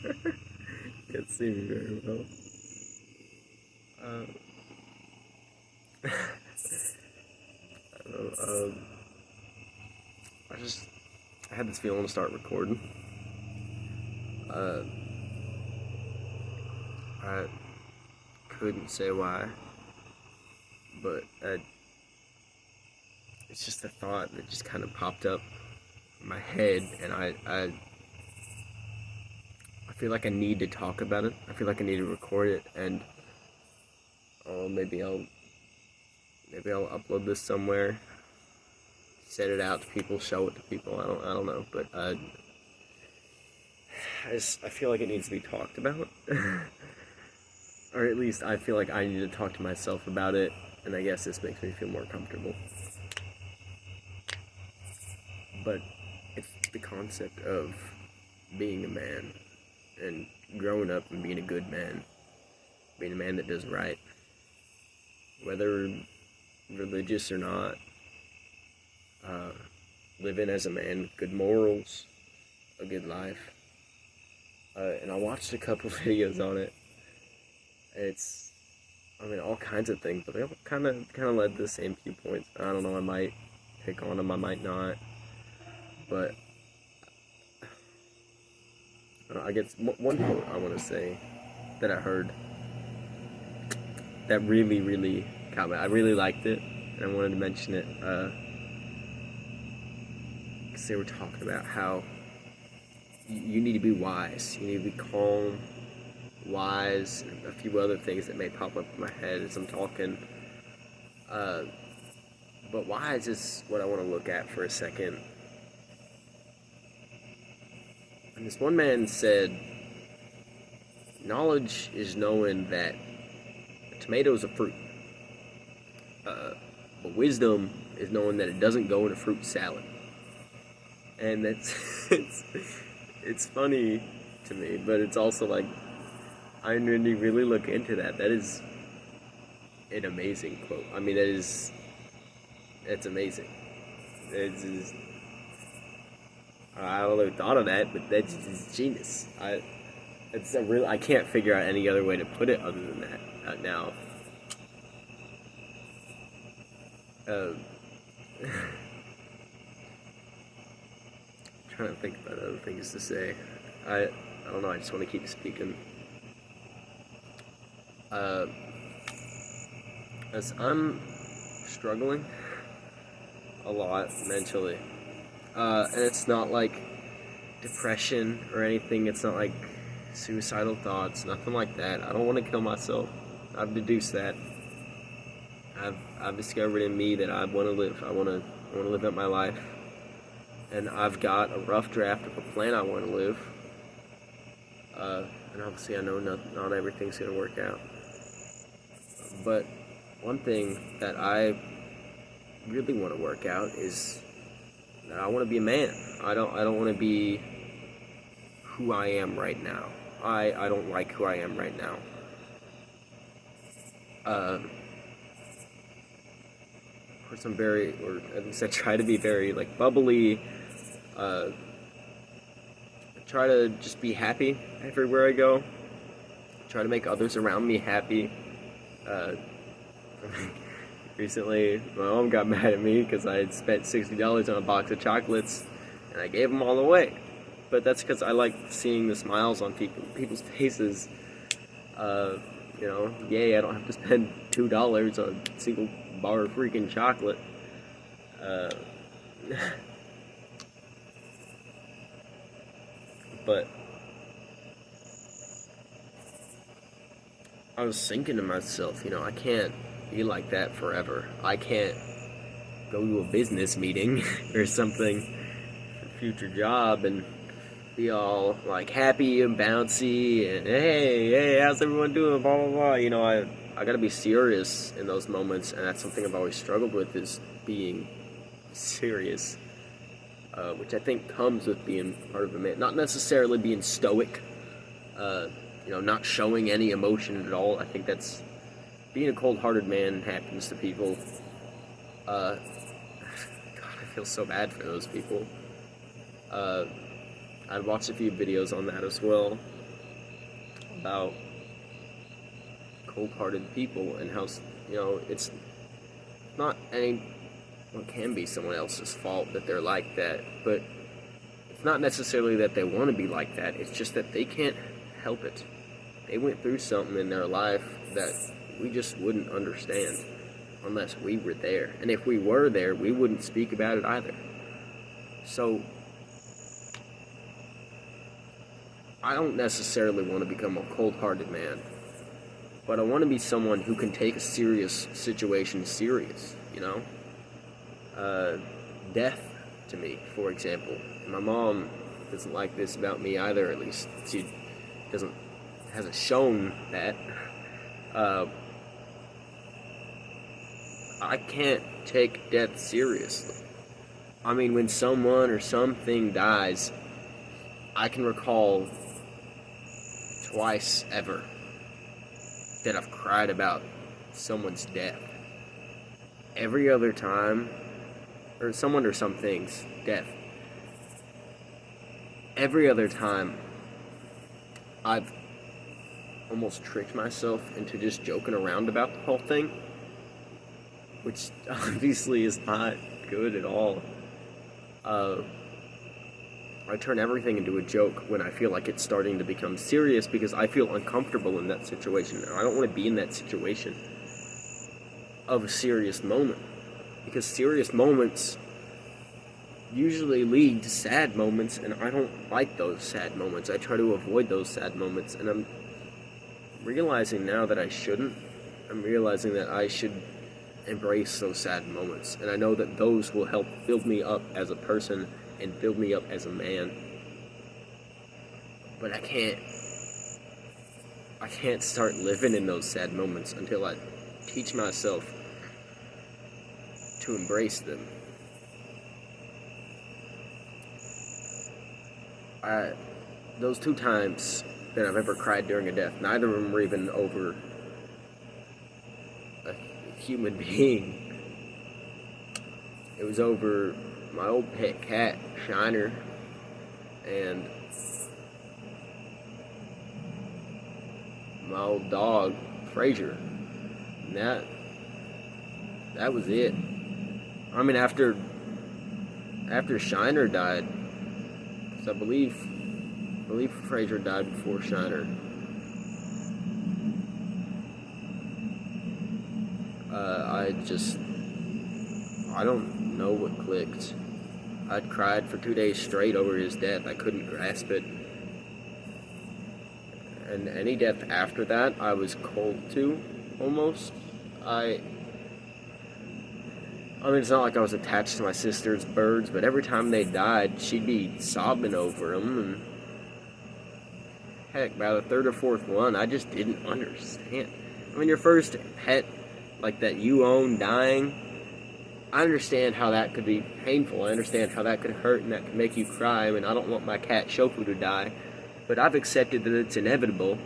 Can't see me very well. I don't know. I just I had this feeling to start recording. Uh, I couldn't say why, but it's just a thought that just kind of popped up in my head, and I feel like I need to talk about it. I feel like I need to record it, and maybe I'll upload this somewhere, send it out to people, show it to people. I don't know, but I feel like it needs to be talked about, or at least I feel like I need to talk to myself about it, and I guess this makes me feel more comfortable. But it's the concept of being a man and growing up and being a good man, being a man that does right, whether religious or not, living as a man, good morals, a good life. And I watched a couple videos on it. All kinds of things, but they all kind of led to the same few points. I don't know, I might pick on them, I might not, but I guess one quote I want to say that I heard that really caught me. I really liked it, and I wanted to mention it because they were talking about how you need to be wise, you need to be calm, wise, and a few other things that may pop up in my head as I'm talking. But wise is what I want to look at for a second. And this one man said, knowledge is knowing that a tomato is a fruit. But wisdom is knowing that it doesn't go in a fruit salad. And it's funny to me, but it's also like, I really look into that. That is an amazing quote. I mean, it's amazing. I don't know who thought of that, but that's just genius. I can't figure out any other way to put it other than that now. Trying to think about other things to say. I don't know. I just want to keep speaking. As I'm struggling a lot mentally, and it's not like depression or anything. It's not like suicidal thoughts, nothing like that. I don't want to kill myself. I've deduced that. I've discovered in me that I want to live. I want to live out my life, and I've got a rough draft of a plan I want to live. And obviously, I know not everything's gonna work out. But one thing that I really want to work out is that I want to be a man. I don't want to be who I am right now. I don't like who I am right now. Of course, I'm very, or at least I try to be very like bubbly. I try to just be happy everywhere I go. Try to make others around me happy. Recently, my mom got mad at me because I had spent $60 on a box of chocolates, and I gave them all away. But that's because I like seeing the smiles on people's faces. Yay, I don't have to spend $2 on a single bar of freaking chocolate. But I was thinking to myself, I can't be like that forever. I can't go to a business meeting or something for a future job and be all like happy and bouncy and hey, how's everyone doing? Blah blah blah. I gotta be serious in those moments, and that's something I've always struggled with, is being serious, which I think comes with being part of a man. Not necessarily being stoic, not showing any emotion at all. I think that's being a cold-hearted man happens to people. God, I feel so bad for those people. I watched a few videos on that as well. about cold-hearted people and how, it's not any, well, it can be someone else's fault that they're like that, but it's not necessarily that they want to be like that, it's just that they can't help it. They went through something in their life that we just wouldn't understand unless we were there. And if we were there, we wouldn't speak about it either. So, I don't necessarily want to become a cold-hearted man, but I want to be someone who can take a serious situation serious, Death, to me, for example. My mom doesn't like this about me either, at least she hasn't shown that. I can't take death seriously. I mean, when someone or something dies, I can recall twice ever that I've cried about someone's death. Every other time, or someone or something's death, every other time, I've almost tricked myself into just joking around about the whole thing, which obviously is not good at all. I turn everything into a joke when I feel like it's starting to become serious because I feel uncomfortable in that situation. I don't want to be in that situation of a serious moment, because serious moments usually lead to sad moments, and I don't like those sad moments. I try to avoid those sad moments, and I'm realizing now that I shouldn't. I'm realizing that I should embrace those sad moments, and I know that those will help build me up as a person and build me up as a man. But I can't start living in those sad moments until I teach myself to embrace them. Those 2 times that I've ever cried during a death, neither of them were even over a human being. It was over my old pet cat, Shiner, and my old dog, Frazier. And that was it. I mean, after Shiner died, because I believe Frazier died before Shiner. I don't know what clicked. I'd cried for 2 days straight over his death. I couldn't grasp it. And any death after that, I was cold to, almost. I mean, it's not like I was attached to my sister's birds, but every time they died, she'd be sobbing over them, and heck, by the 3rd or 4th one, I just didn't understand. I mean, your first pet, like that you own, dying, I understand how that could be painful. I understand how that could hurt and that could make you cry. I mean, I don't want my cat Shofu to die, but I've accepted that it's inevitable.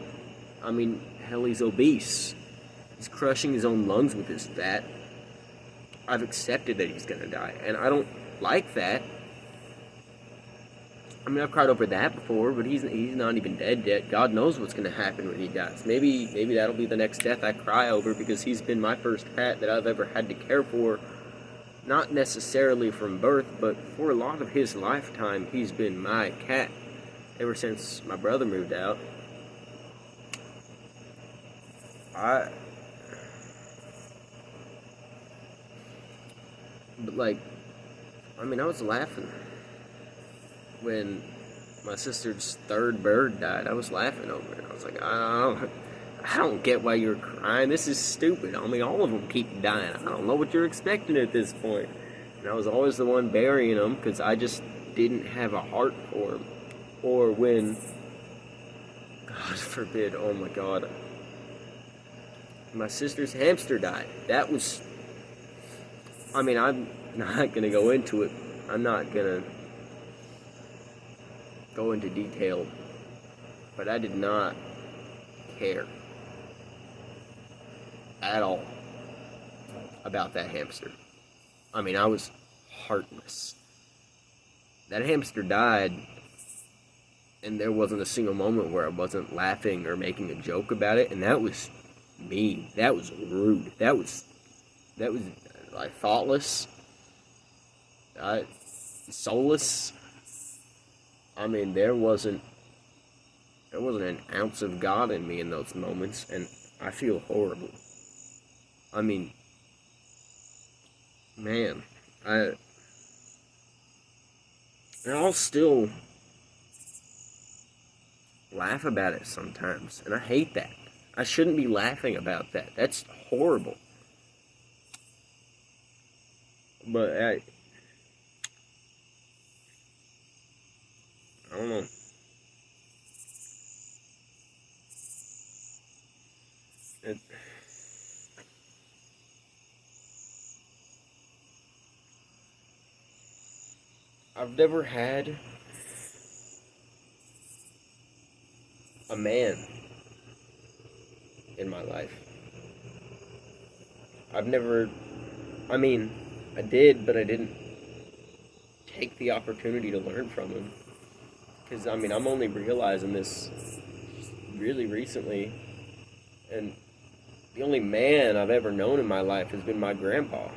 I mean, hell, he's obese. He's crushing his own lungs with his fat. I've accepted that he's gonna die, and I don't like that. I mean, I've cried over that before, but he's not even dead yet. God knows what's gonna happen when he dies. Maybe that'll be the next death I cry over, because he's been my first pet that I've ever had to care for. Not necessarily from birth, but for a lot of his lifetime, he's been my cat ever since my brother moved out. But I was laughing when my sister's 3rd bird died. I was laughing over it. I was like, I don't get why you're crying. This is stupid. I mean, all of them keep dying. I don't know what you're expecting at this point. And I was always the one burying them because I just didn't have a heart for them. Or when, God forbid, oh my God, my sister's hamster died. That was, I mean, I'm not going to go into it. I'm not going to go into detail. But I did not care at all about that hamster. I mean, I was heartless. That hamster died, and there wasn't a single moment where I wasn't laughing or making a joke about it, and that was mean. That was rude. That was like thoughtless, uh, soulless. I mean, there wasn't an ounce of God in me in those moments, and I feel horrible. I mean, man, I and I'll still laugh about it sometimes, and I hate that. I shouldn't be laughing about that. That's horrible. But I don't know. It, I've never had a man in my life. I've never. I mean, I did, but I didn't take the opportunity to learn from him. Because, I mean, I'm only realizing this really recently, and the only man I've ever known in my life has been my grandpa.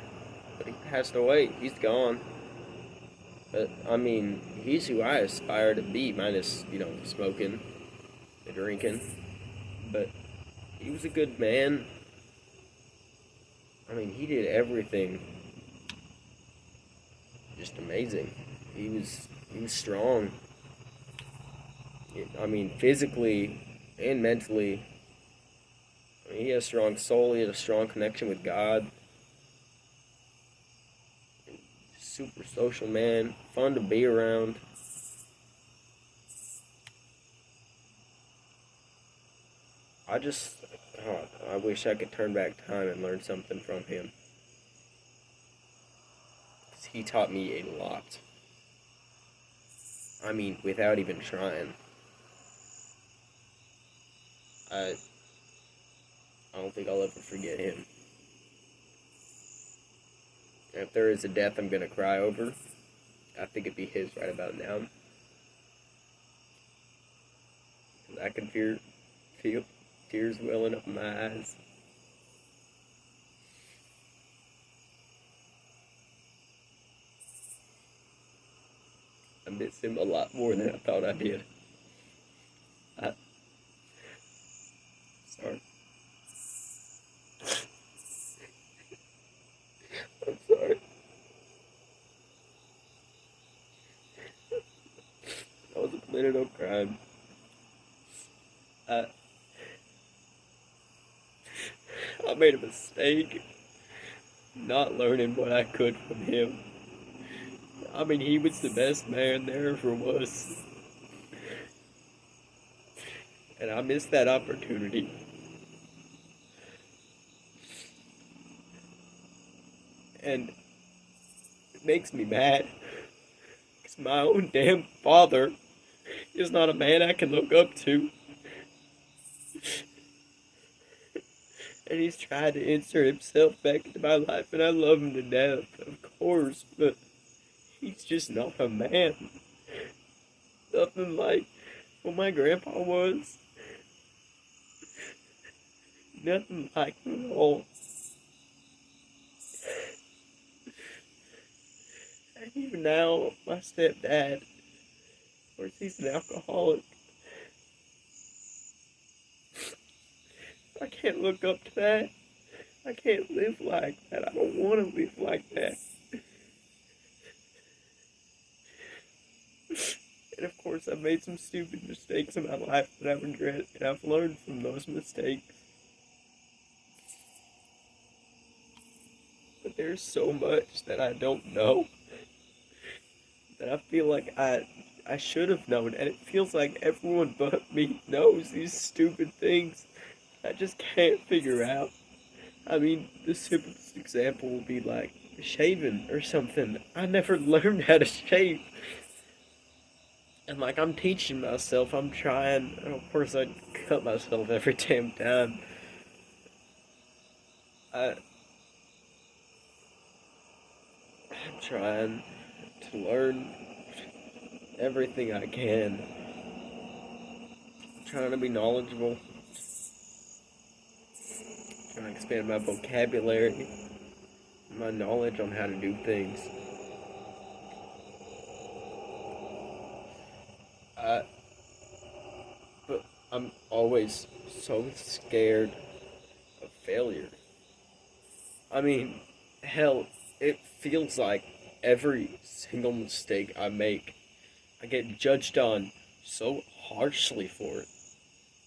But he passed away. He's gone. But, I mean, he's who I aspire to be, minus, the smoking, the drinking. But he was a good man. I mean, he did everything just amazing. He was strong. I mean, physically and mentally. I mean, he had a strong soul. He had a strong connection with God. Super social man, fun to be around. I just, God, I wish I could turn back time and learn something from him. 'Cause he taught me a lot. I mean, without even trying. I, I don't think I'll ever forget him. And if there is a death I'm gonna cry over, I think it'd be his right about now. I can feel tears welling up in my eyes. I miss him a lot more than I thought I did. I, sorry. I'm sorry. That was a minute of crime. I, I made a mistake not learning what I could from him. I mean, he was the best man there ever was. And I missed that opportunity. And it makes me mad. Because my own damn father is not a man I can look up to. And he's tried to insert himself back into my life, and I love him to death, of course, but he's just not a man. Nothing like what my grandpa was. Nothing like him at all. And even now, my stepdad, of course, he's an alcoholic. I can't look up to that. I can't live like that. I don't want to live like that. And of course, I've made some stupid mistakes in my life that I regret, and I've learned from those mistakes. But there's so much that I don't know that I feel like I should have known, and it feels like everyone but me knows these stupid things I just can't figure out. I mean, the simplest example would be like shaving or something. I never learned how to shave. And like I'm teaching myself, I'm trying, and of course I cut myself every damn time. I'm trying to learn everything I can. trying to be knowledgeable, trying to expand my vocabulary, my knowledge on how to do things. I, but I'm always so scared of failure. I mean, hell, it feels like every single mistake I make, I get judged on so harshly for it.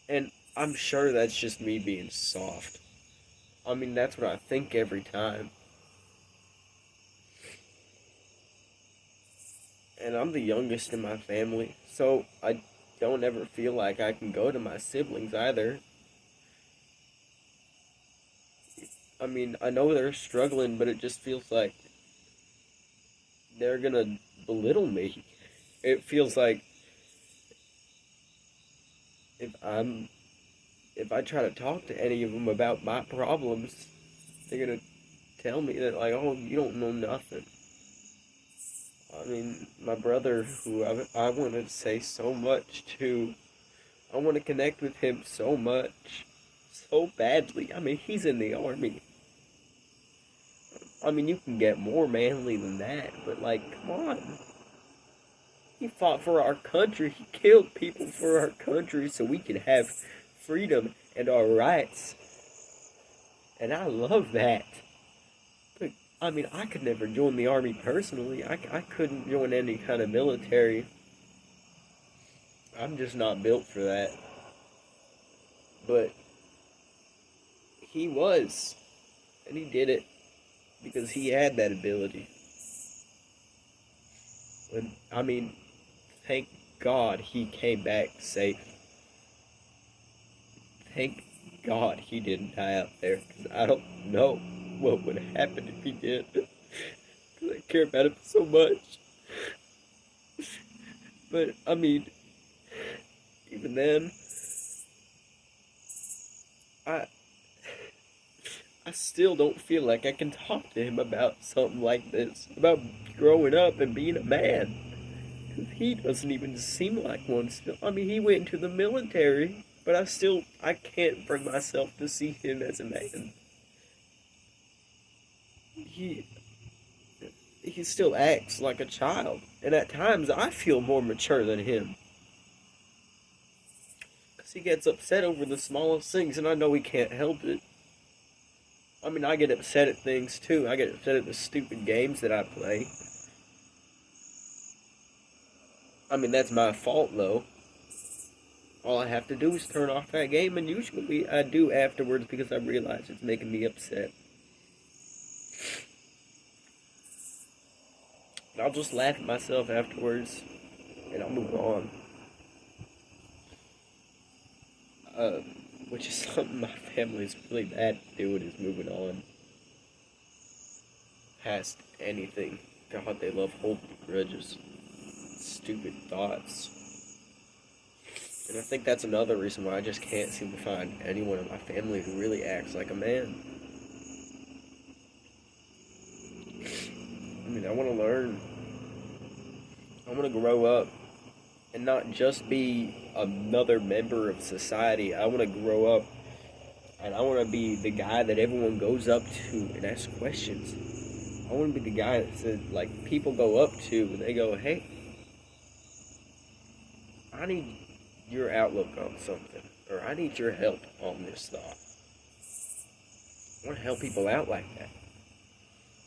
And I'm sure that's just me being soft. I mean, that's what I think every time. And I'm the youngest in my family, so I don't ever feel like I can go to my siblings either. I mean, I know they're struggling, but it just feels like they're gonna belittle me. It feels like if I'm if I try to talk to any of them about my problems, they're gonna tell me that like, oh, you don't know nothing. I mean, my brother, who I want to say so much to, I want to connect with him so much, so badly. I mean, he's in the army. I mean, you can get more manly than that, but like, come on. He fought for our country. He killed people for our country so we could have freedom and our rights. And I love that. But, I mean, I could never join the army personally. I couldn't join any kind of military. I'm just not built for that. But he was. And he did it because he had that ability. And, I mean, thank God he came back safe. Thank God he didn't die out there, because I don't know what would happen if he did. Because I care about him so much. But, I mean, even then, I still don't feel like I can talk to him about something like this, about growing up and being a man. Because he doesn't even seem like one still. I mean, he went into the military, but I can't bring myself to see him as a man. He still acts like a child, and at times I feel more mature than him. Because he gets upset over the smallest things, and I know he can't help it. I mean, I get upset at things too. I get upset at the stupid games that I play. I mean, that's my fault though. All I have to do is turn off that game, and usually I do afterwards because I realize it's making me upset. I'll just laugh at myself afterwards, and I'll move on. Which is something my family's really bad at doing, is moving on past anything. God, they love holding grudges. Stupid thoughts. And I think that's another reason why I just can't seem to find anyone in my family who really acts like a man. I mean, I want to learn. I want to grow up and not just be another member of society. I want to grow up and I want to be the guy that everyone goes up to and asks questions. I want to be the guy that says, like, people go up to and they go, hey, I need your outlook on something, or I need your help on this thought. I want to help people out like that.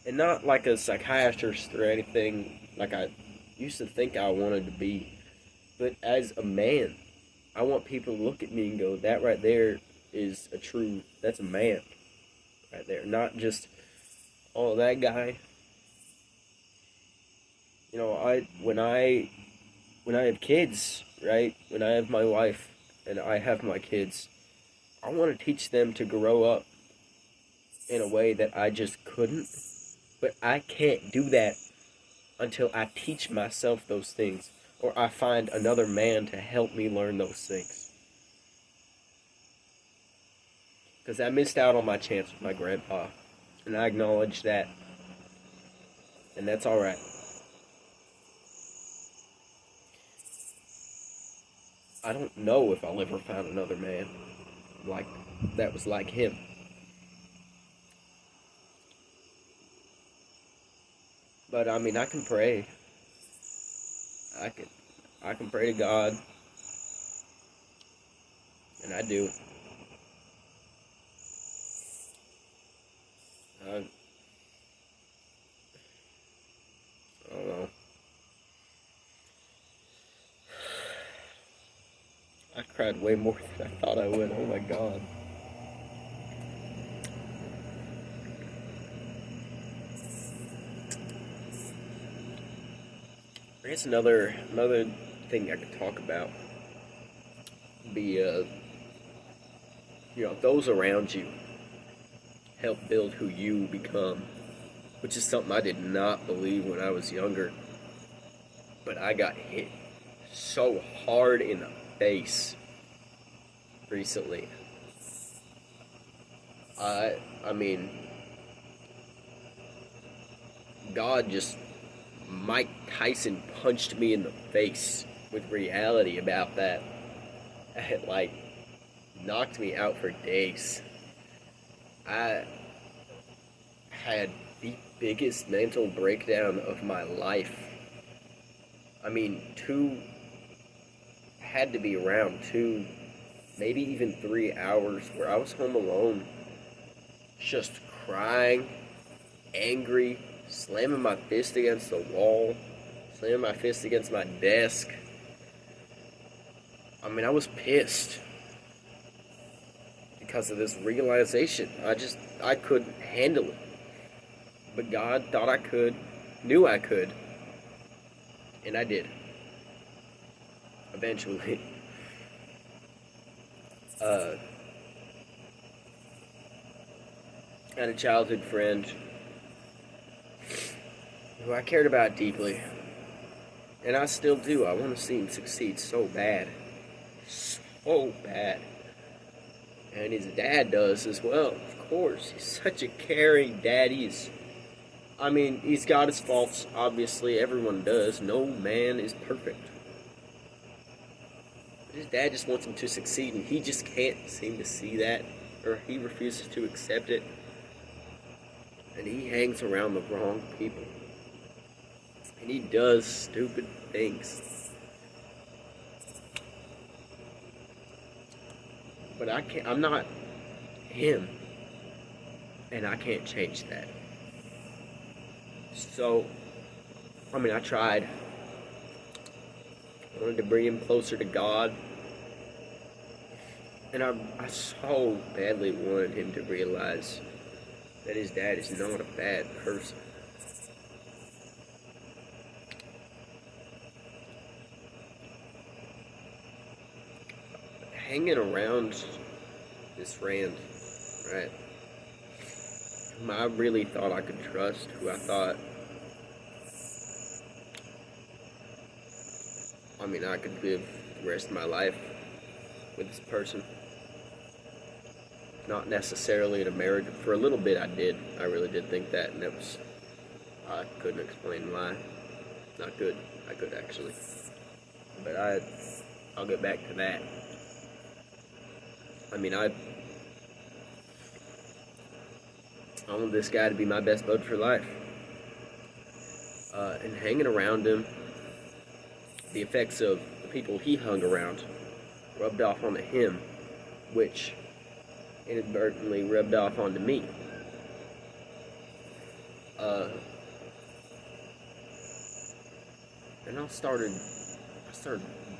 And not like a psychiatrist or anything like I used to think I wanted to be, but as a man, I want people to look at me and go, that right there is that's a man right there. Not just, oh, that guy. You know, when I have kids, right? When I have my wife and I have my kids, I want to teach them to grow up in a way that I just couldn't. But I can't do that until I teach myself those things, or I find another man to help me learn those things. Because I missed out on my chance with my grandpa, and I acknowledge that, and that's alright. I don't know if I'll ever find another man like that was like him. But I mean, I can pray. I can, I can pray to God, and I do. I, I don't know. I cried way more than I thought I would. Oh my God. I guess another thing I could talk about would be those around you help build who you become, which is something I did not believe when I was younger. But I got hit so hard in the face recently. I mean, God just Mike Tyson punched me in the face with reality about that. It like knocked me out for days. I had the biggest mental breakdown of my life. I mean, had to be around 2, maybe even 3 hours where I was home alone, just crying, angry, slamming my fist against the wall, slamming my fist against my desk. I mean, I was pissed because of this realization. I couldn't handle it. But God thought I could, knew I could, and I did. Eventually. I had a childhood friend who I cared about deeply, and I still do. I want to see him succeed so bad. So bad. And his dad does as well, of course. He's such a caring dad. He's got his faults, obviously. Everyone does. No man is perfect. But his dad just wants him to succeed, and he just can't seem to see that, or he refuses to accept it. And he hangs around the wrong people. And he does stupid things. But I'm not him. And I can't change that. So, I tried. I wanted to bring him closer to God. And I so badly wanted him to realize that his dad is not a bad person. Hanging around this friend, right, whom I really thought I could trust, who I thought, I could live the rest of my life with this person. Not necessarily in a marriage. For a little bit I did. I really did think that, and I couldn't explain why. Not good. I could actually. But I'll get back to that. I want this guy to be my best bud for life. And hanging around him, the effects of the people he hung around rubbed off onto him, which inadvertently rubbed off onto me. And I started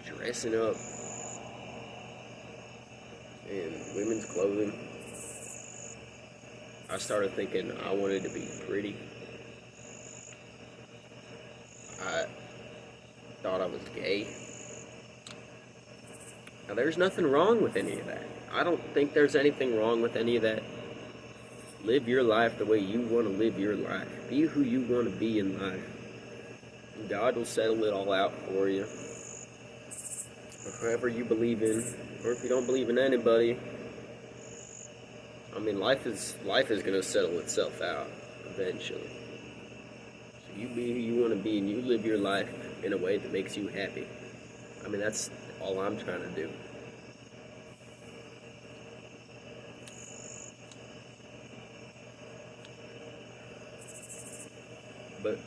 dressing up in women's clothing. I started thinking I wanted to be pretty. I thought I was gay. Now, there's nothing wrong with any of that. I don't think there's anything wrong with any of that. Live your life the way you want to live your life. Be who you want to be in life. And God will settle it all out for you. Or whoever you believe in. Or if you don't believe in anybody. Life is going to settle itself out eventually. So you be who you want to be, and you live your life in a way that makes you happy. That's all I'm trying to do. But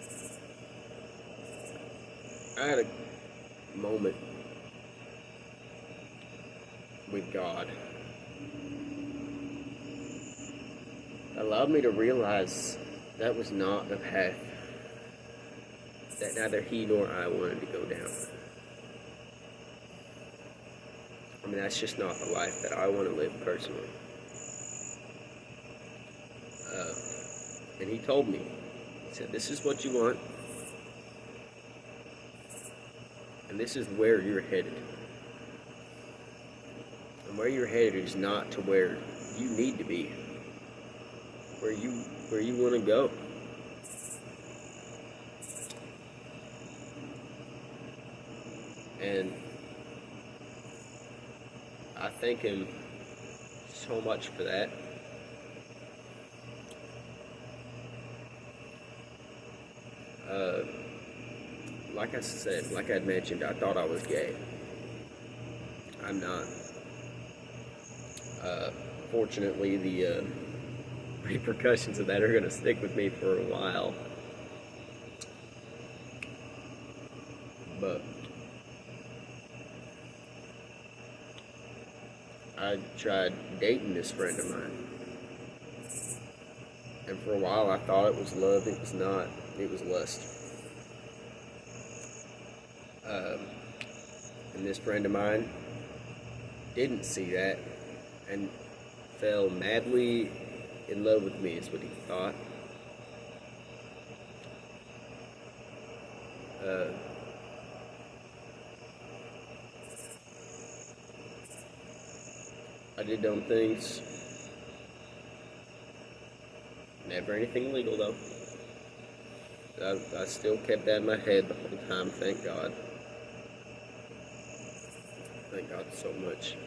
I had a moment with God that allowed me to realize that was not the path that neither he nor I wanted to go down. I mean, that's just not the life that I want to live personally. And he told me, he said, this is what you want, and this is where you're headed. And where you're headed is not to where you need to be, where you want to go. And I thank him so much for that. Like I said, like I had mentioned, I thought I was gay. I'm not. Fortunately, the repercussions of that are going to stick with me for a while. But I tried dating this friend of mine. And for a while I thought it was love. It was not. It was lust. And this friend of mine didn't see that and fell madly in love with me, is what he thought. I did dumb things. Never anything illegal, though. I still kept that in my head the whole time, thank God. Thank God so much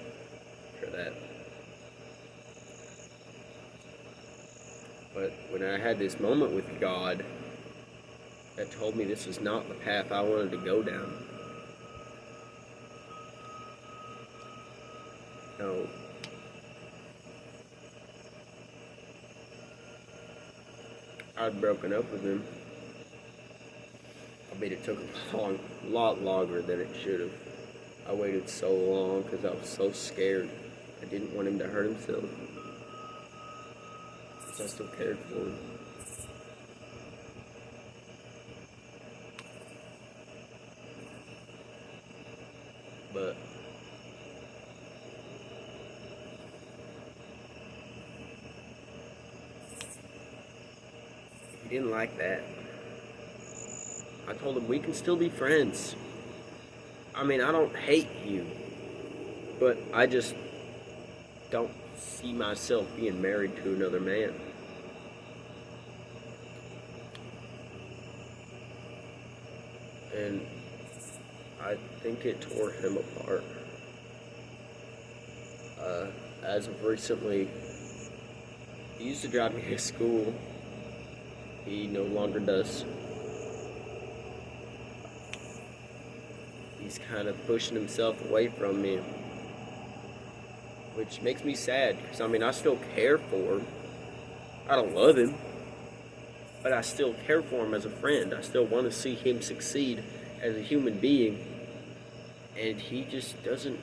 for that. But when I had this moment with God that told me this was not the path I wanted to go down, no. I'd broken up with him. I mean, it took a lot longer than it should have. I waited so long because I was so scared. I didn't want him to hurt himself. Because I still cared for him. But he didn't like that. I told him we can still be friends. I mean, I don't hate you, but I just don't see myself being married to another man. And I think it tore him apart. As of recently, he used to drive me to school. He no longer does. He's kind of pushing himself away from me, which makes me sad, because I mean, I still care for him. I don't love him, but I still care for him as a friend. I still want to see him succeed as a human being, and he just doesn't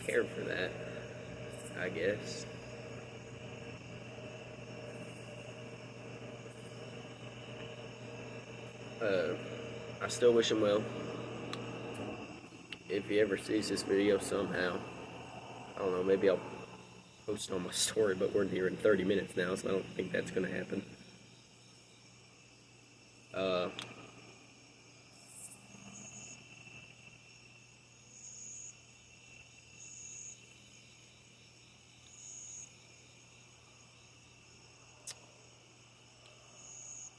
care for that, I guess. I still wish him well. If he ever sees this video somehow, I don't know, maybe I'll post it on my story, but we're nearing 30 minutes now, so I don't think that's going to happen.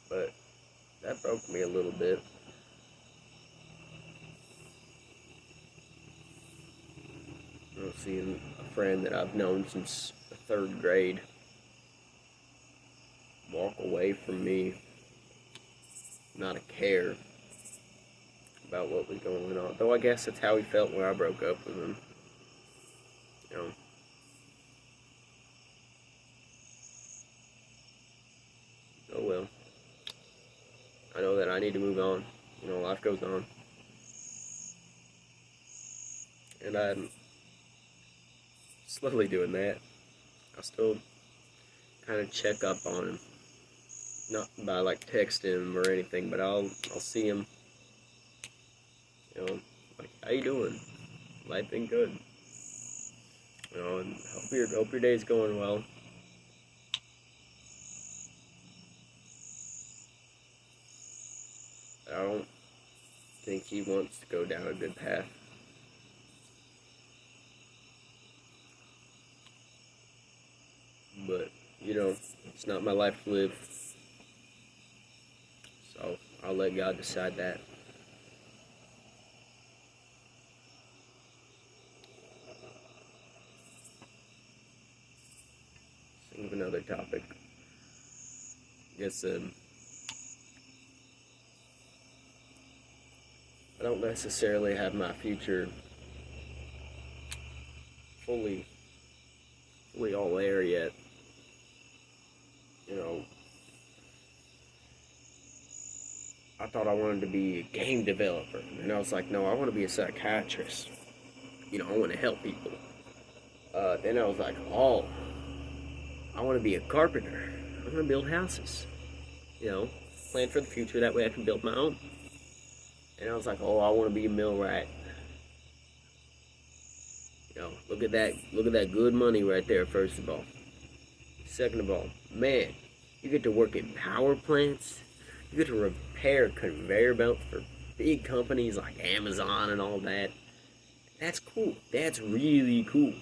But that broke me a little bit. Seeing a friend that I've known since the 3rd grade walk away from me, not a care about what was going on. Though I guess that's how he felt when I broke up with him. You know. Oh well. I know that I need to move on. You know, life goes on. And I'm slowly doing that. I still kind of check up on him. Not by like texting him or anything, but I'll see him. You know, like, how you doing? Life been good. You know, and hope your day's going well. I don't think he wants to go down a good path. But, you know, it's not my life to live. So I'll let God decide that. Think of another topic. I guess I don't necessarily have my future fully all there yet. You know, I thought I wanted to be a game developer, and I was like, no, I want to be a psychiatrist. You know, I want to help people. Then I was like, oh, I want to be a carpenter. I want to build houses. You know, plan for the future. That way I can build my own. And I was like, oh, I want to be a millwright. You know, look at that good money right there, first of all. Second of all, man, you get to work in power plants. You get to repair conveyor belts for big companies like Amazon and all that. That's cool. That's really cool.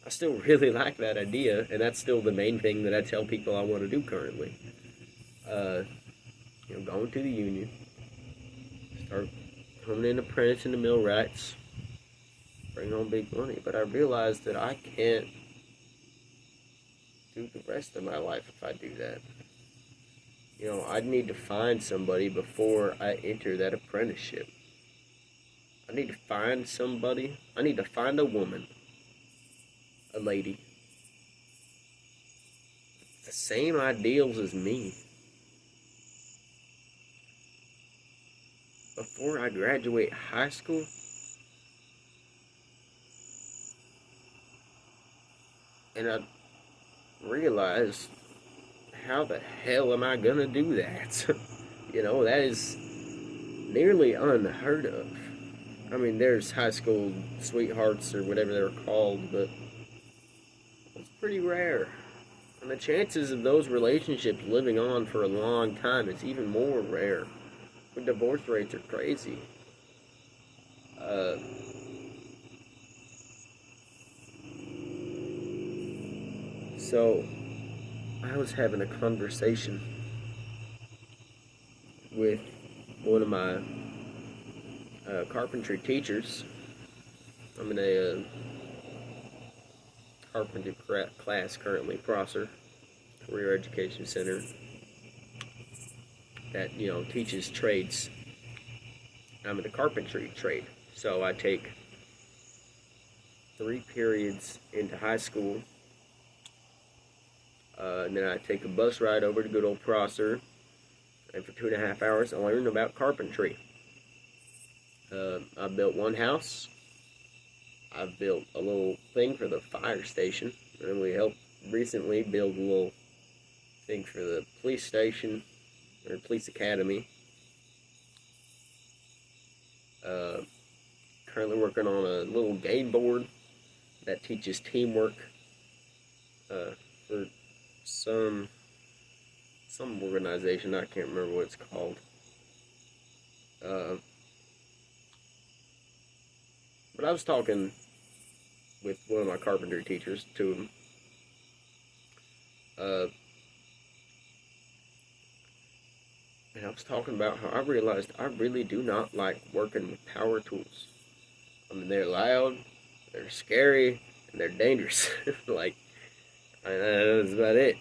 I still really like that idea, and that's still the main thing that I tell people I want to do currently. You know, going to the union, start coming in apprentice in the millwrights, bring home big money. But I realized that I can't do the rest of my life if I do that. You know, I'd need to find somebody before I enter that apprenticeship. I need to find somebody. I need to find a woman, a lady, the same ideals as me before I graduate high school. And I realized, how the hell am I gonna do that? You know, that is nearly unheard of. I mean, there's high school sweethearts or whatever they're called, but it's pretty rare. And the chances of those relationships living on for a long time is even more rare. The divorce rates are crazy. So, I was having a conversation with one of my carpentry teachers. I'm in a carpentry class currently, Prosser Career Education Center, that, you know, teaches trades. I'm in the carpentry trade, so I take 3 periods into high school, and then I take a bus ride over to good old Prosser, and for 2.5 hours I learn about carpentry. I built one house. I've built a little thing for the fire station, and we helped recently build a little thing for the police station, or police academy. Currently working on a little game board that teaches teamwork for some organization. I can't remember what it's called. But I was talking with one of my carpentry teachers, to him. And I was talking about how I realized I really do not like working with power tools. I mean, they're loud, they're scary, and they're dangerous. Like, that's about it.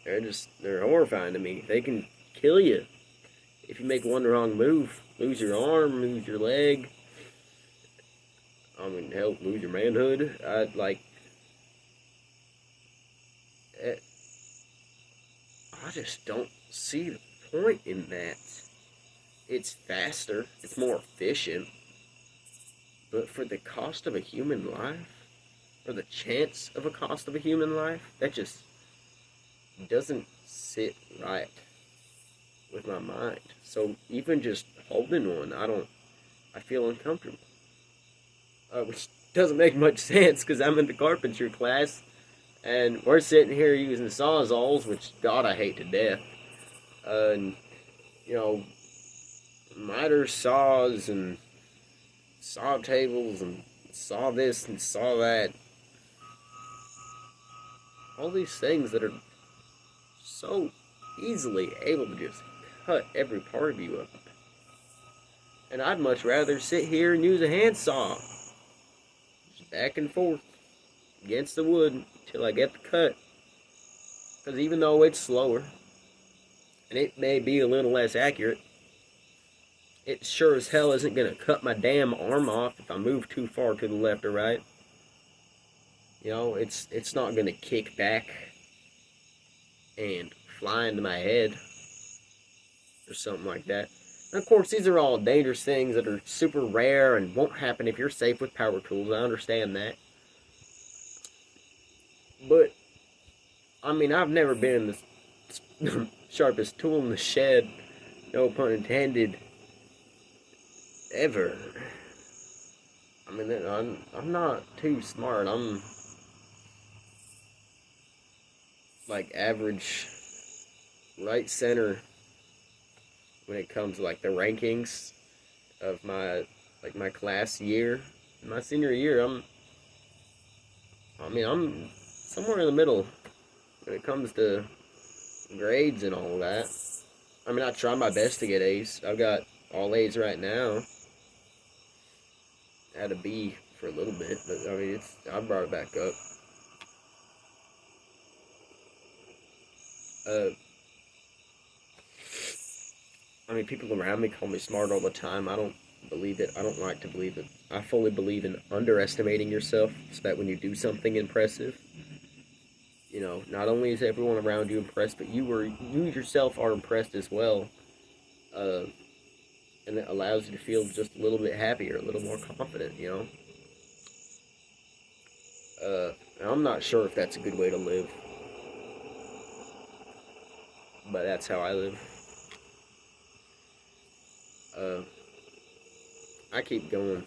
They're horrifying to me. They can kill you if you make one wrong move. lose your arm, lose your leg. I mean, hell, lose your manhood. Eh, I just don't see the point in that. It's faster, it's more efficient, but for the cost of a human life, or the chance of a cost of a human life, that just doesn't sit right with my mind. So even just holding one, I feel uncomfortable. Which doesn't make much sense because I'm in the carpentry class and we're sitting here using sawzalls, which God I hate to death. And you know, miter saws and saw tables and saw this and saw that. All these things that are so easily able to just cut every part of you up. And I'd much rather sit here and use a handsaw. Just back and forth against the wood until I get the cut. Because even though it's slower, and it may be a little less accurate, it sure as hell isn't going to cut my damn arm off if I move too far to the left or right. You know, it's not going to kick back and fly into my head or something like that. And of course, these are all dangerous things that are super rare and won't happen if you're safe with power tools. I understand that. But, I mean, I've never been the sharpest tool in the shed, no pun intended, ever. I mean, I'm not too smart. I'm like average right center when it comes to like the rankings of my class year. In my senior year, I'm somewhere in the middle when it comes to grades and all that. I mean, I try my best to get A's. I've got all A's right now. I had a B for a little bit, but I mean, I brought it back up. I mean, people around me call me smart all the time. I don't believe it. I don't like to believe it. I fully believe in underestimating yourself so that when you do something impressive, you know, not only is everyone around you impressed, but you yourself are impressed as well. And it allows you to feel just a little bit happier, a little more confident, you know? I'm not sure if that's a good way to live, but that's how I live. I keep going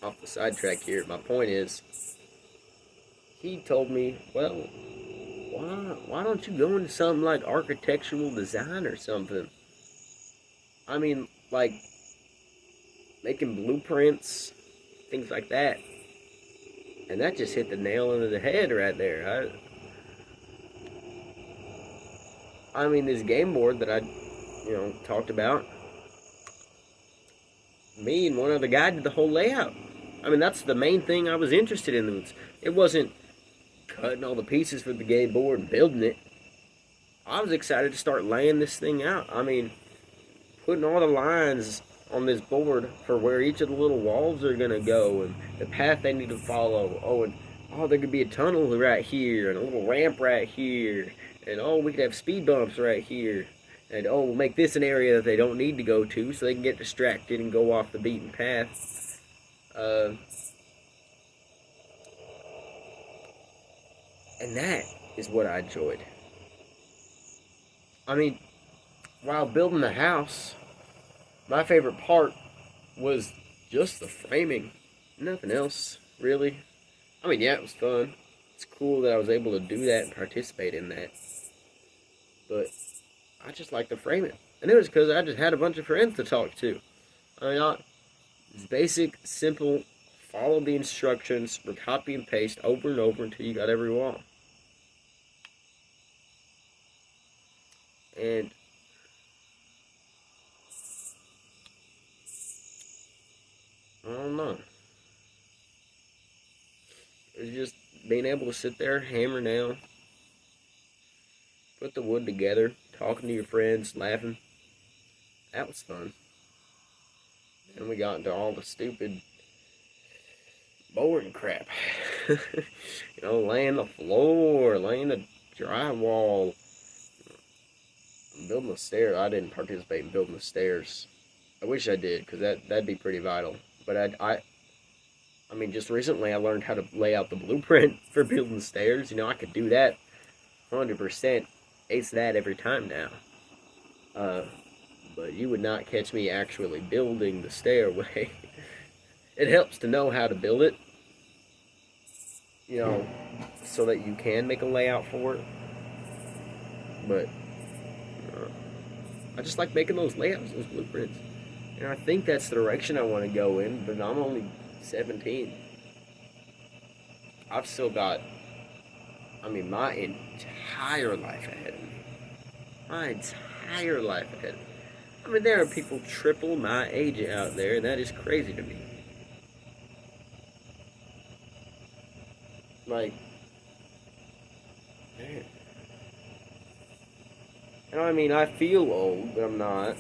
off the sidetrack here. My point is, he told me, well, why don't you go into something like architectural design or something? I mean, like making blueprints, things like that. And that just hit the nail on the head right there. I mean, this game board that I, talked about, me and one other guy did the whole layout. I mean, that's the main thing I was interested in. It wasn't cutting all the pieces for the game board and building it. I was excited to start laying this thing out. I mean, putting all the lines on this board for where each of the little walls are going to go and the path they need to follow. Oh, there could be a tunnel right here and a little ramp right here. And we could have speed bumps right here. And we'll make this an area that they don't need to go to so they can get distracted and go off the beaten path. And that is what I enjoyed. I mean, while building the house, my favorite part was just the framing. Nothing else, really. I mean, yeah, it was fun. It's cool that I was able to do that and participate in that. But I just like to frame it. And it was because I just had a bunch of friends to talk to. I mean, it's basic, simple, follow the instructions, or copy and paste over and over until you got every wall. And I don't know. It's just being able to sit there, hammer nail, put the wood together, talking to your friends, laughing. That was fun. And we got into all the stupid, boring crap. You know, laying the floor, laying the drywall, building the stairs. I didn't participate in building the stairs. I wish I did, because that'd be pretty vital. But I mean, just recently I learned how to lay out the blueprint for building the stairs. You know, I could do that 100%. Ace that every time now. But you would not catch me actually building the stairway. It helps to know how to build it, you know, so that you can make a layout for it. But I just like making those layouts, those blueprints. And I think that's the direction I want to go in, but I'm only 17. I've still got, I mean, my entire life ahead of me. My entire life ahead of me. I mean, there are people triple my age out there, and that is crazy to me. Like, man. And I mean, I feel old, but I'm not.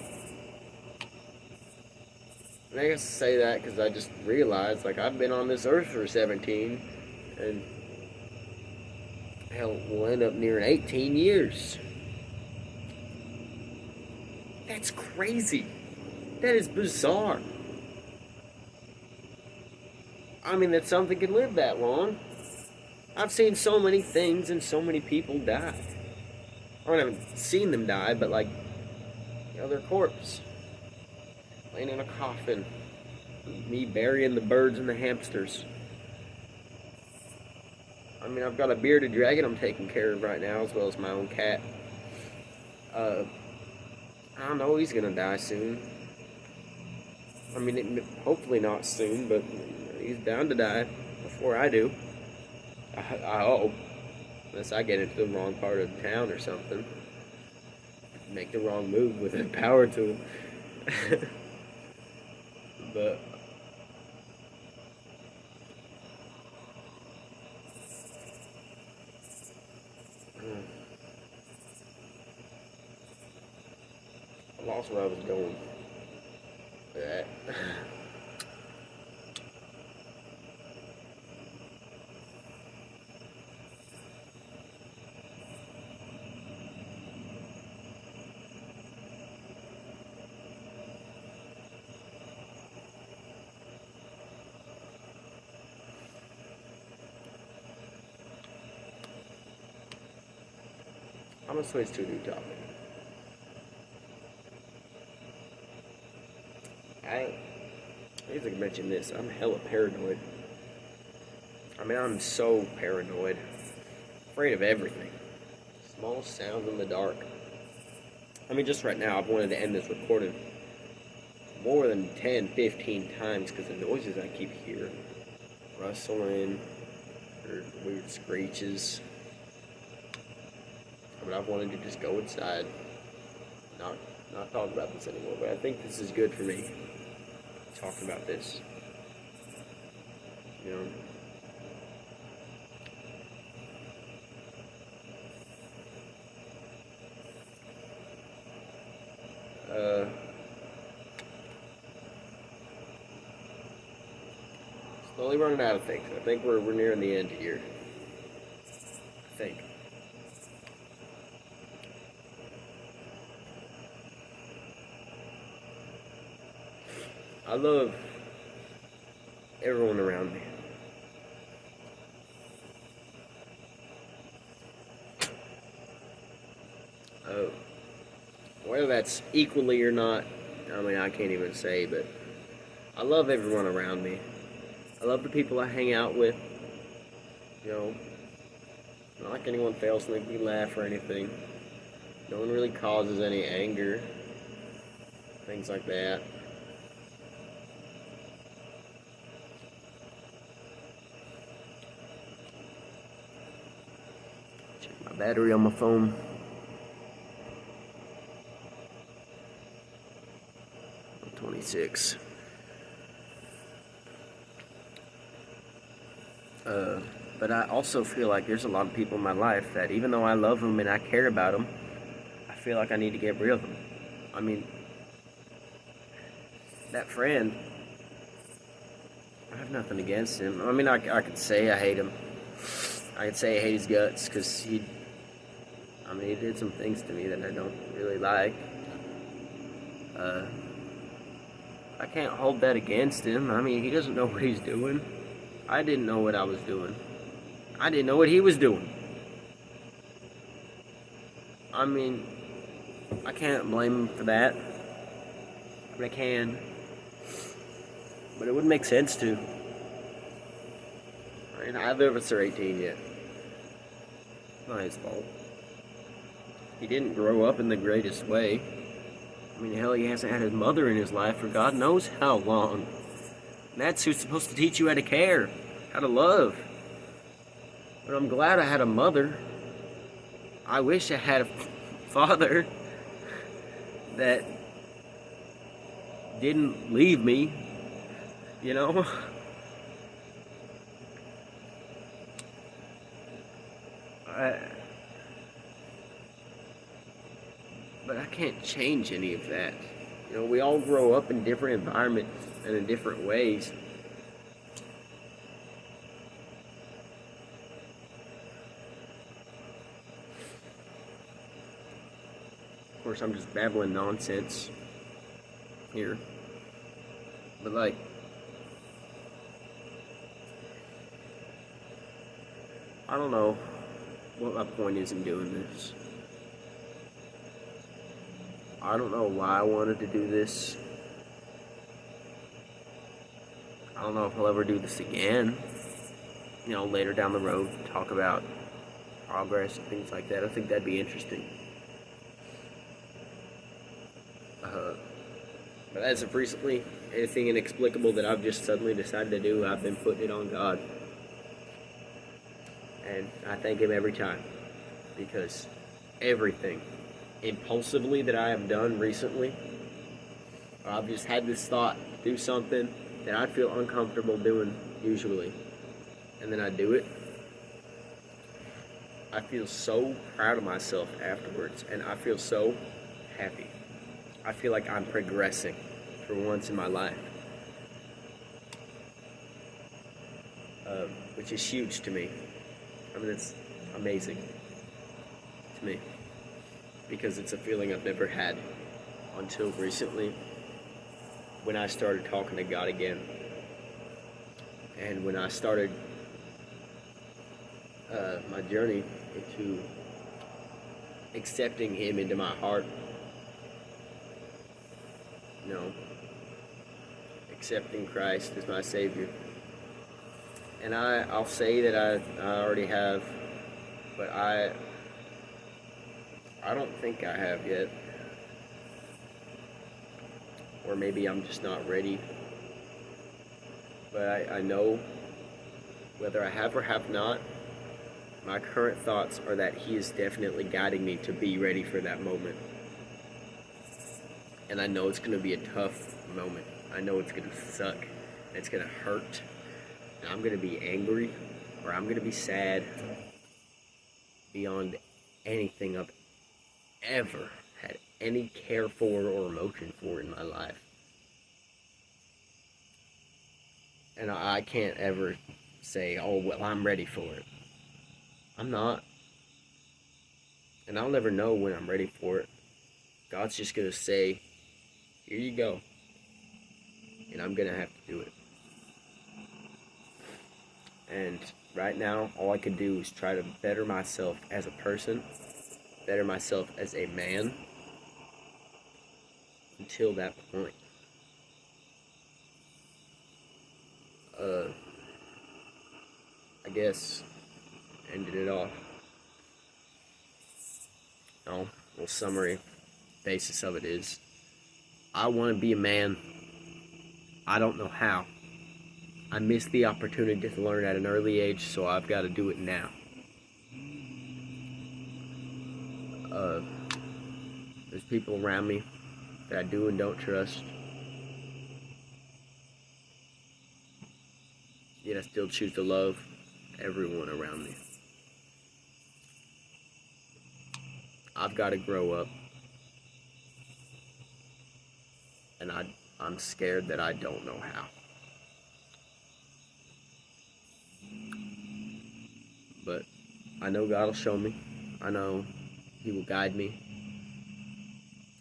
And I guess I say that because I just realized, like, I've been on this earth for 17, and hell, we'll end up near 18 years. That's crazy. That is bizarre. I mean, that something can live that long. I've seen so many things and so many people die. I haven't seen them die, but like, you know, their corpse laying in a coffin. Me burying the birds and the hamsters. I mean, I've got a bearded dragon I'm taking care of right now, as well as my own cat. I don't know, he's gonna die soon. I mean, hopefully not soon, but he's bound to die before I do. I hope. Unless I get into the wrong part of town or something. Make the wrong move with a power tool. But I lost where I was going with that. I'm gonna switch to a new topic. I need to mention this. I'm hella paranoid. I mean, I'm so paranoid. Afraid of everything. Small sounds in the dark. I mean, just right now, I've wanted to end this recording more than 10, 15 times because the noises I keep hearing. Rustling, or weird screeches. But I've wanted to just go inside, not talk about this anymore. But I think this is good for me, talking about this. You know. Slowly running out of things. I think we're nearing the end here. I think. I love everyone around me. Whether that's equally or not, I mean, I can't even say, but I love everyone around me. I love the people I hang out with. You know, not like anyone fails to make me laugh or anything. No one really causes any anger. Things like that. Battery on my phone. I'm 26. But I also feel like there's a lot of people in my life that even though I love them and I care about them, I feel like I need to get rid of them. I mean, that friend have nothing against him. I mean, I could say I hate him. I could say I hate his guts because he did some things to me that I don't really like. I can't hold that against him. I mean, he doesn't know what he's doing. I didn't know what I was doing. I didn't know what he was doing. I mean, I can't blame him for that. But I can. But it wouldn't make sense to. I mean, neither of us are 18 yet. It's not his fault. He didn't grow up in the greatest way. I mean, hell, he hasn't had his mother in his life for God knows how long. And that's who's supposed to teach you how to care, how to love. But I'm glad I had a mother. I wish I had a father that didn't leave me, you know? But I can't change any of that. You know, we all grow up in different environments and in different ways. Of course, I'm just babbling nonsense here. But like, I don't know what my point is in doing this. I don't know why I wanted to do this. I don't know if I'll ever do this again. You know, later down the road, talk about progress and things like that. I think that'd be interesting. But as of recently, anything inexplicable that I've just suddenly decided to do, I've been putting it on God. And I thank Him every time. Because everything impulsively that I have done recently, I've just had this thought to do something that I feel uncomfortable doing usually, and then I do it. I feel so proud of myself afterwards, and I feel so happy. I feel like I'm progressing for once in my life, which is huge to me. I mean, it's amazing to me. Because it's a feeling I've never had until recently, when I started talking to God again. And when I started my journey into accepting Him into my heart. You know, accepting Christ as my Savior. And I'll say that I already have, but I don't think I have yet. Or maybe I'm just not ready. But I know, whether I have or have not, my current thoughts are that He is definitely guiding me to be ready for that moment. And I know it's going to be a tough moment. I know it's going to suck. It's going to hurt. And I'm going to be angry. Or I'm going to be sad. Beyond anything I've ever had any care for or emotion for in my life. And I can't ever say, oh, well, I'm ready for it. I'm not. And I'll never know when I'm ready for it. God's just going to say, here you go. And I'm going to have to do it. And right now, all I can do is try to better myself as a person, better myself as a man, until that point. I guess, ended it off. No, well, summary, basis of it is, I want to be a man. I don't know how. I missed the opportunity to learn at an early age, so I've got to do it now. There's people around me that I do and don't trust. Yet I still choose to love everyone around me. I've got to grow up. And I'm scared that I don't know how. but I know God will show me. I know He will guide me,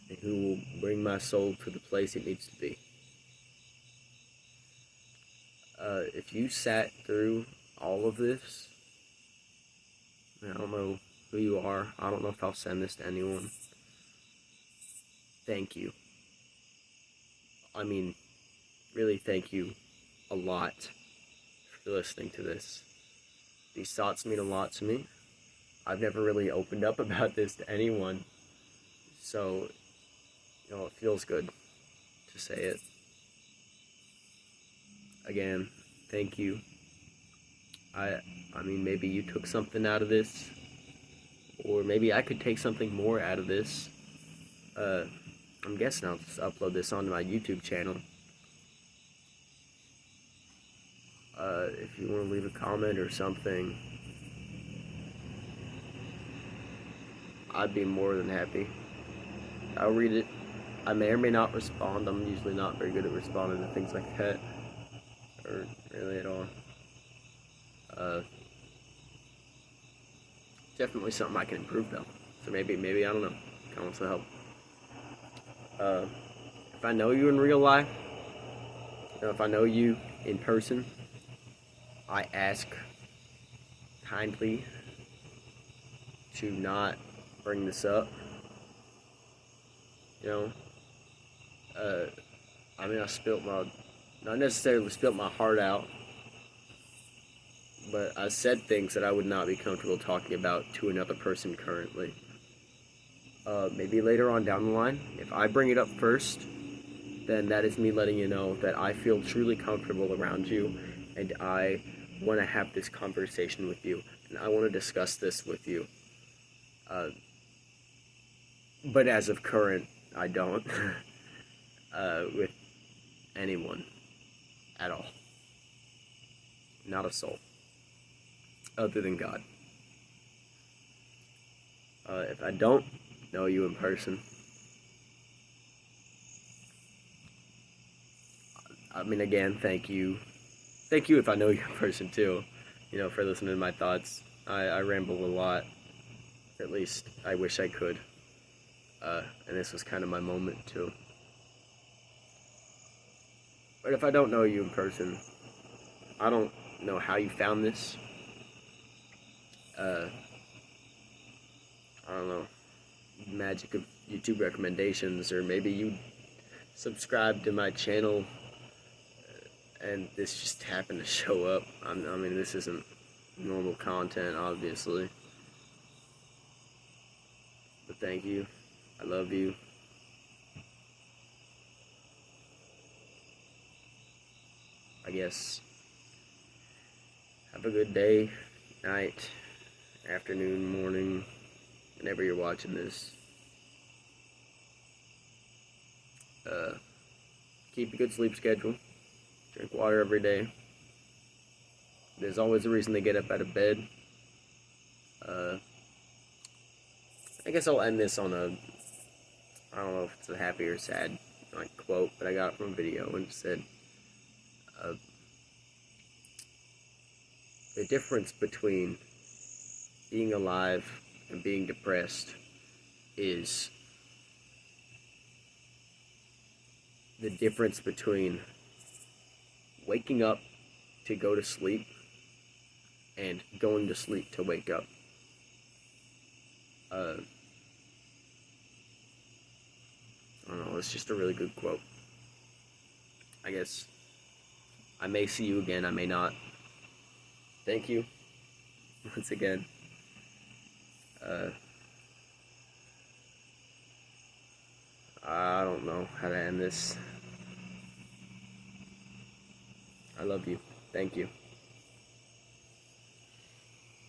and He will bring my soul to the place it needs to be. If you sat through all of this, I don't know who you are. I don't know if I'll send this to anyone. Thank you. I mean, really thank you a lot for listening to this. These thoughts mean a lot to me. I've never really opened up about this to anyone, so, it feels good to say it. Again, thank you. I mean, maybe you took something out of this, or maybe I could take something more out of this. I'm guessing I'll just upload this onto my YouTube channel. If you want to leave a comment or something, I'd be more than happy. I'll read it. I may or may not respond. I'm usually not very good at responding to things like that, or really at all. Definitely something I can improve though. So maybe I don't know. Comments will help. If I know you in real life, if I know you in person, I ask kindly to not bring this up. I mean, not necessarily spilt my heart out, but I said things that I would not be comfortable talking about to another person currently. Maybe later on down the line, if I bring it up first, then that is me letting you know that I feel truly comfortable around you, and I want to have this conversation with you, and I want to discuss this with you. But as of current, I don't. With anyone at all. Not a soul. Other than God. If I don't know you in person, I mean, again, thank you. Thank you if I know you in person too, for listening to my thoughts. I ramble a lot. At least I wish I could. And this was kind of my moment too. But if I don't know you in person, I don't know how you found this. I don't know, magic of YouTube recommendations, or maybe you subscribed to my channel and this just happened to show up. I mean, this isn't normal content, obviously. But thank you. I love you. I guess have a good day, night, afternoon, morning, whenever you're watching this. Keep a good sleep schedule. Drink water every day. There's always a reason to get up out of bed. I guess I'll end this on I don't know if it's a happy or sad quote, but I got it from a video, and it said, the difference between being alive and being depressed is the difference between waking up to go to sleep and going to sleep to wake up. I don't know, it's just a really good quote. I guess I may see you again, I may not. Thank you once again. I don't know how to end this. I love you. Thank you.